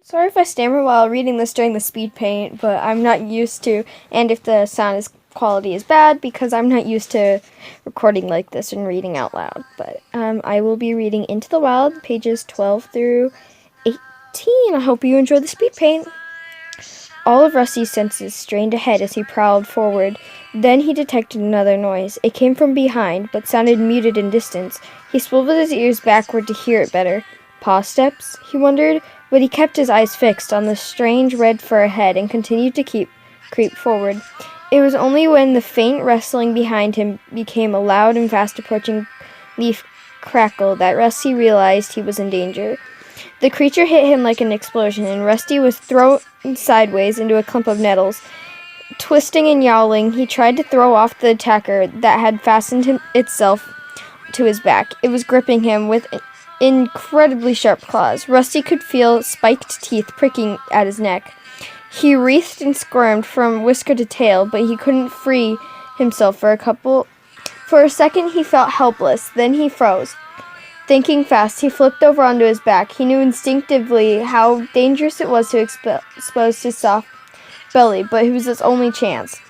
Sorry if I stammer while reading this during the Speedpaint, but I'm not used to, and if the quality is bad, because I'm not used to recording like this and reading out loud. But I will be reading Into the Wild, pages 12 through 18. I hope you enjoy the Speedpaint. All of Rusty's senses strained ahead as he prowled forward. Then he detected another noise. It came from behind, but sounded muted in distance. He swiveled his ears backward to hear it better. Paw steps, he wondered, but he kept his eyes fixed on the strange red fur ahead and continued to creep forward. It was only when the faint rustling behind him became a loud and fast-approaching leaf crackle that Rusty realized he was in danger. The creature hit him like an explosion, and Rusty was thrown sideways into a clump of nettles. Twisting and yowling, he tried to throw off the attacker that had fastened itself to his back. It was gripping him with incredibly sharp claws. Rusty could feel spiked teeth pricking at his neck. He writhed and squirmed from whisker to tail, but he couldn't free himself for a second. He felt helpless. Then he froze. Thinking fast, he flipped over onto his back. He knew instinctively how dangerous it was to expose his soft belly, but it was his only chance.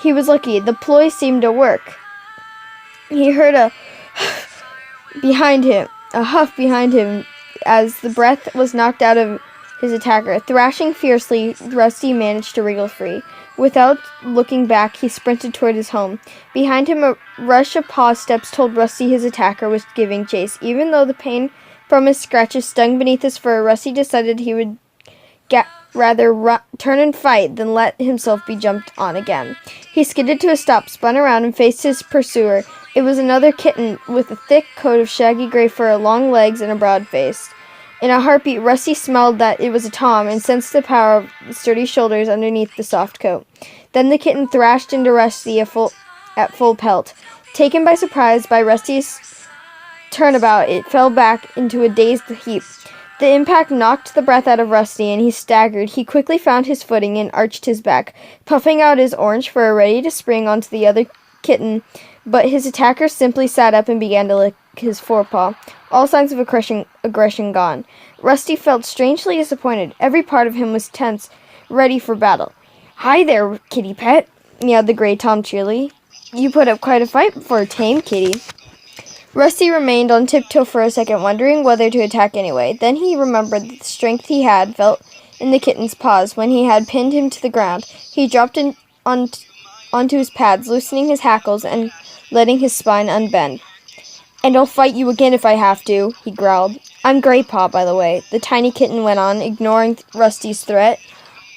He was lucky. The ploy seemed to work. He heard a huff behind him as the breath was knocked out of his attacker. Thrashing fiercely, Rusty managed to wriggle free. Without looking back, he sprinted toward his home. Behind him, a rush of paw steps told Rusty his attacker was giving chase. Even though the pain from his scratches stung beneath his fur, Rusty decided he would rather turn and fight than let himself be jumped on again. He skidded to a stop, spun around, and faced his pursuer. It was another kitten with a thick coat of shaggy gray fur, long legs, and a broad face. In a heartbeat, Rusty smelled that it was a tom and sensed the power of the sturdy shoulders underneath the soft coat. Then the kitten thrashed into Rusty at full pelt. Taken by surprise by Rusty's turnabout, it fell back into a dazed heap. The impact knocked the breath out of Rusty, and he staggered. He quickly found his footing and arched his back, puffing out his orange fur, ready to spring onto the other kitten, but his attacker simply sat up and began to lick his forepaw. All signs of aggression gone. Rusty felt strangely disappointed. Every part of him was tense, ready for battle. "Hi there, Kittypet," meowed the gray tom cheerily. "You put up quite a fight for a tame kitty." Rusty remained on tiptoe for a second, wondering whether to attack anyway. Then he remembered the strength he had felt in the kitten's paws when he had pinned him to the ground. He dropped onto his pads, loosening his hackles and letting his spine unbend. "And I'll fight you again if I have to," he growled. "I'm Graypaw, by the way," the tiny kitten went on, ignoring Rusty's threat.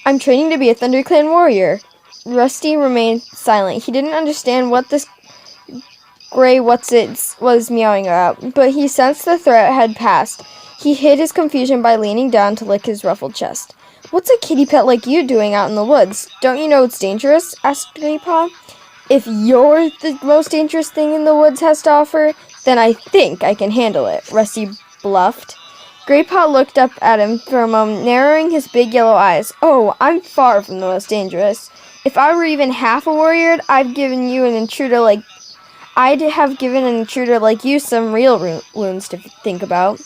"I'm training to be a ThunderClan warrior." Rusty remained silent. He didn't understand what this gray what's-it was meowing about, but he sensed the threat had passed. He hid his confusion by leaning down to lick his ruffled chest. "What's a kitty pet like you doing out in the woods? Don't you know it's dangerous?" asked Graypaw. "If you're the most dangerous thing in the woods has to offer, then I think I can handle it," Rusty bluffed. Graypaw looked up at him for a moment, narrowing his big yellow eyes. "Oh, I'm far from the most dangerous. If I were even half a warrior, I'd have given an intruder like you some real wounds to think about."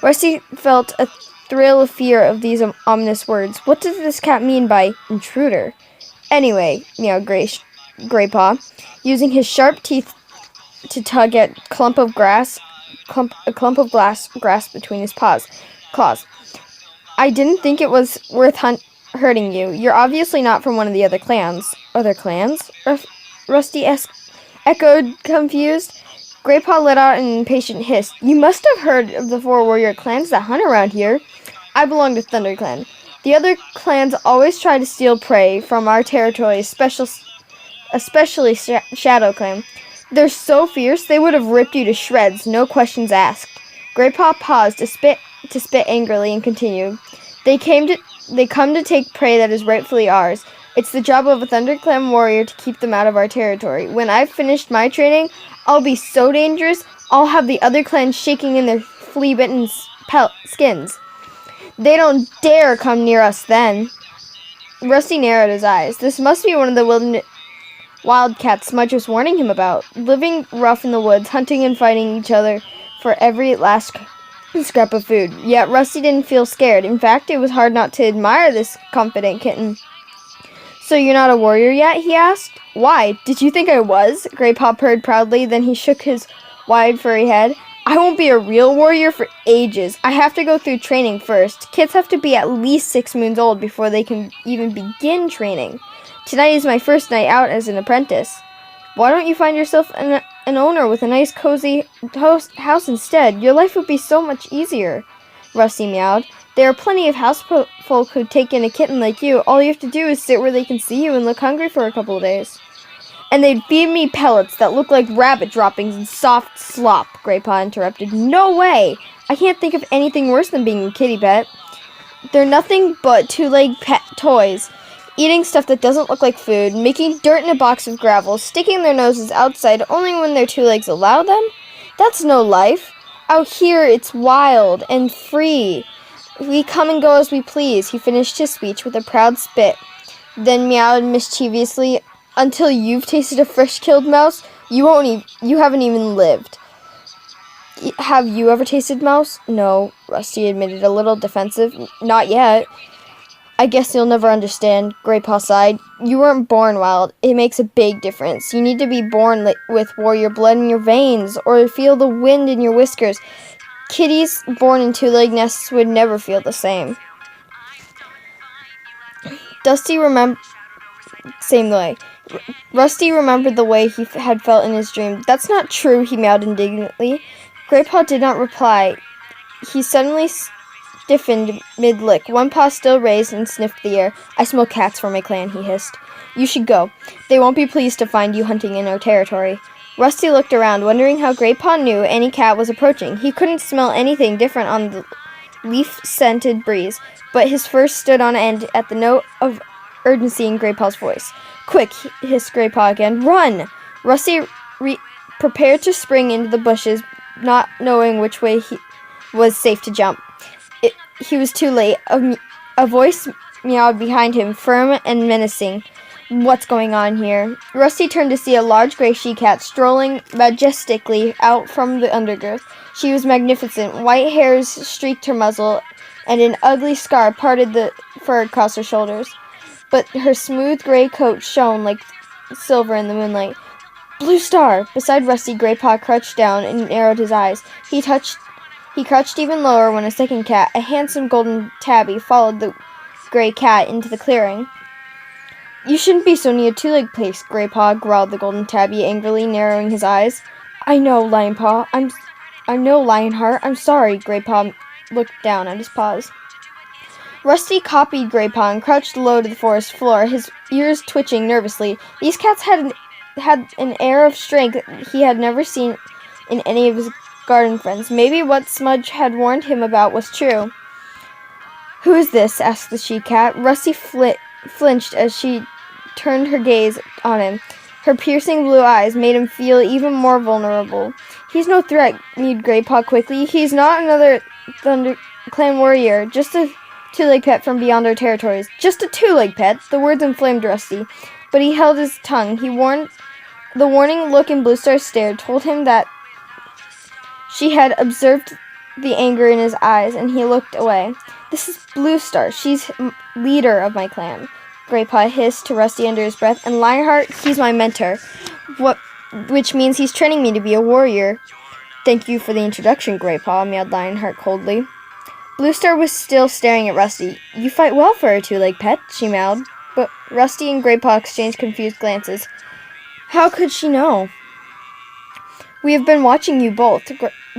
Rusty felt a thrill of fear of these ominous words. What does this cat mean by intruder? "Anyway," meowed Graypaw, using his sharp teeth to tug at a clump of grass between his claws. "I didn't think it was worth hurting you. You're obviously not from one of the other clans." "Other clans?" Rusty echoed, confused. Graypaw let out an impatient hiss. "You must have heard of the 4 warrior clans that hunt around here. I belong to ThunderClan. The other clans always try to steal prey from our territory, especially Shadow Clan. They're so fierce they would have ripped you to shreds, no questions asked." Graypaw paused to spit angrily and continued. They come to take prey that is rightfully ours. It's the job of a ThunderClan warrior to keep them out of our territory. When I've finished my training, I'll be so dangerous, I'll have the other clans shaking in their flea-bitten skins. They don't dare come near us then." Rusty narrowed his eyes. This must be one of the wildcats Smudge was warning him about, living rough in the woods, hunting and fighting each other for every last scrap of food. Yet Rusty didn't feel scared. In fact, it was hard not to admire this confident kitten. So you're not a warrior yet? He asked. Why? Did you think I was? Grey Paw purred proudly, then he shook his wide furry head. I won't be a real warrior for ages. I have to go through training first. Kids have to be at least 6 moons old before they can even begin training. Tonight is my first night out as an apprentice. Why don't you find yourself an owner with a nice cozy house instead? Your life would be so much easier, Rusty meowed. There are plenty of housefolk who'd take in a kitten like you. All you have to do is sit where they can see you and look hungry for a couple of days. And they'd feed me pellets that look like rabbit droppings and soft slop, Grey Paw interrupted. No way! I can't think of anything worse than being a kitty pet. They're nothing but two-legged pet toys, eating stuff that doesn't look like food, making dirt in a box of gravel, sticking their noses outside only when their 2 legs allow them. That's no life. Out here, it's wild and free. We come and go as we please, he finished his speech with a proud spit, then meowed mischievously. Until you've tasted a fresh-killed mouse, you haven't even lived. Have you ever tasted mouse? No, Rusty admitted, a little defensive. Not yet. I guess you'll never understand, Grey Paw sighed. You weren't born wild. It makes a big difference. You need to be born with warrior blood in your veins, or feel the wind in your whiskers. Kitties born in 2-leg nests would never feel the same. Rusty remembered the way he had felt in his dream. That's not true, he meowed indignantly. Grey Paw did not reply. He suddenly stiffened mid-lick, one paw still raised, and sniffed the air. I smell cats for my clan, he hissed. You should go. They won't be pleased to find you hunting in our territory. Rusty looked around, wondering how Grey Paw knew any cat was approaching. He couldn't smell anything different on the leaf-scented breeze, but his fur stood on end at the note of urgency in Grey Paw's voice. Quick, hissed Grey Paw again. Run! Rusty prepared to spring into the bushes, not knowing which way he was safe to jump. He was too late. A voice meowed behind him, firm and menacing. What's going on here? Rusty turned to see a large gray she-cat strolling majestically out from the undergrowth. She was magnificent. White hairs streaked her muzzle, and an ugly scar parted the fur across her shoulders. But her smooth gray coat shone like silver in the moonlight. Blue Star! Beside Rusty, Grey Paw crouched down and narrowed his eyes. He crouched even lower when a second cat, a handsome golden tabby, followed the gray cat into the clearing. You shouldn't be so near 2-leg place, Grey Paw, growled the golden tabby, angrily narrowing his eyes. I know, Lionheart. I'm sorry, Grey Paw looked down at his paws. Rusty copied Grey Paw and crouched low to the forest floor, his ears twitching nervously. These cats had an air of strength he had never seen in any of his garden friends. Maybe what Smudge had warned him about was true. Who is this? Asked the she-cat. Rusty flinched as she turned her gaze on him. Her piercing blue eyes made him feel even more vulnerable. He's no threat, mewed Grey Paw quickly. He's not another Thunder Clan warrior, just a 2-leg pet from beyond our territories. Just a 2-leg pet. The words inflamed Rusty, but he held his tongue. The warning look in Blue Star's stare told him that she had observed the anger in his eyes, and he looked away. This is Blue Star. She's leader of my clan, Grey Paw hissed to Rusty under his breath. And Lionheart, he's my mentor. Which means he's training me to be a warrior. Thank you for the introduction, Grey Paw, meowed Lionheart coldly. Blue Star was still staring at Rusty. You fight well for a 2-leg pet, she meowed. But Rusty and Grey Paw exchanged confused glances. How could she know? We have been watching you both,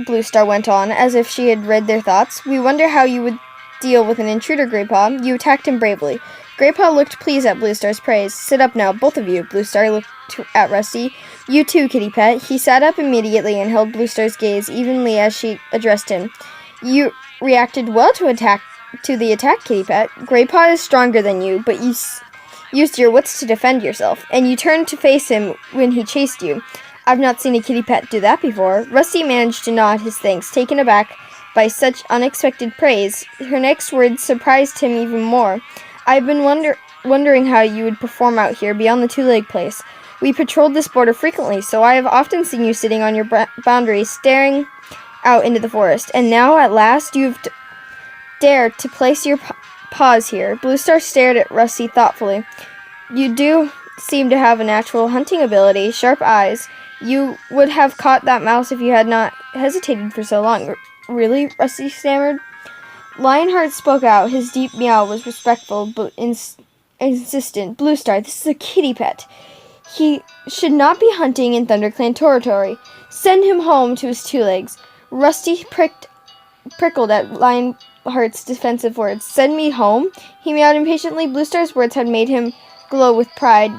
Blue Star went on, as if she had read their thoughts. We wonder how you would deal with an intruder, Grey Paw. You attacked him bravely. Grey Paw looked pleased at Blue Star's praise. Sit up now, both of you, Blue Star looked at Rusty. You too, Kittypet. He sat up immediately and held Blue Star's gaze evenly as she addressed him. You reacted well to the attack, Kittypet. Grey Paw is stronger than you, but you used your wits to defend yourself, and you turned to face him when he chased you. I've not seen a Kittypet do that before. Rusty managed to nod his thanks, taken aback by such unexpected praise. Her next words surprised him even more. I've been wondering how you would perform out here beyond the 2-leg place. We patrolled this border frequently, so I have often seen you sitting on your boundary, staring out into the forest. And now, at last, you've dared to place your paws here. Blue Star stared at Rusty thoughtfully. You do seem to have a natural hunting ability, sharp eyes. You would have caught that mouse if you had not hesitated for so long. Really? Rusty stammered. Lionheart spoke out. His deep meow was respectful but insistent. Blue Star, this is a kitty pet. He should not be hunting in ThunderClan territory. Send him home to his 2 legs. Rusty prickled at Lionheart's defensive words. Send me home? He meowed impatiently. Blue Star's words had made him glow with pride.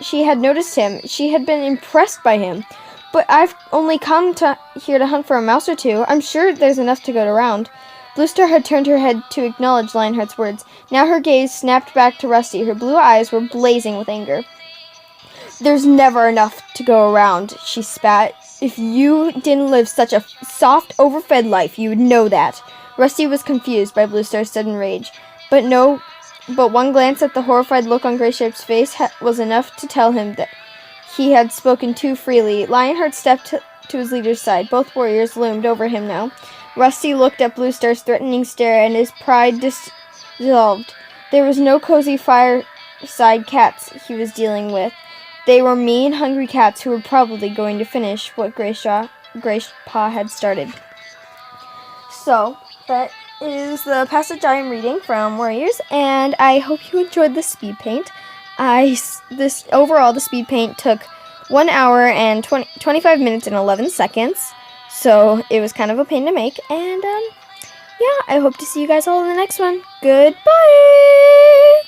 She had noticed him. She had been impressed by him. But I've only come here to hunt for a mouse or 2. I'm sure there's enough to go around. Blue Star had turned her head to acknowledge Lionheart's words. Now her gaze snapped back to Rusty. Her blue eyes were blazing with anger. There's never enough to go around, she spat. If you didn't live such a soft, overfed life, you would know that. Rusty was confused by Blue Star's sudden rage. But one glance at the horrified look on Grayshape's face was enough to tell him that he had spoken too freely. Lionheart stepped to his leader's side. Both warriors loomed over him now. Rusty looked at Blue Star's threatening stare, and his pride dissolved. There was no cozy fireside cats he was dealing with. They were mean, hungry cats who were probably going to finish what Graypaw had started. So, that is the passage I am reading from Warriors, and I hope you enjoyed the speed paint. Overall, the speed paint took 1 hour and 25 minutes and 11 seconds, so it was kind of a pain to make, and yeah, I hope to see you guys all in the next one. Goodbye!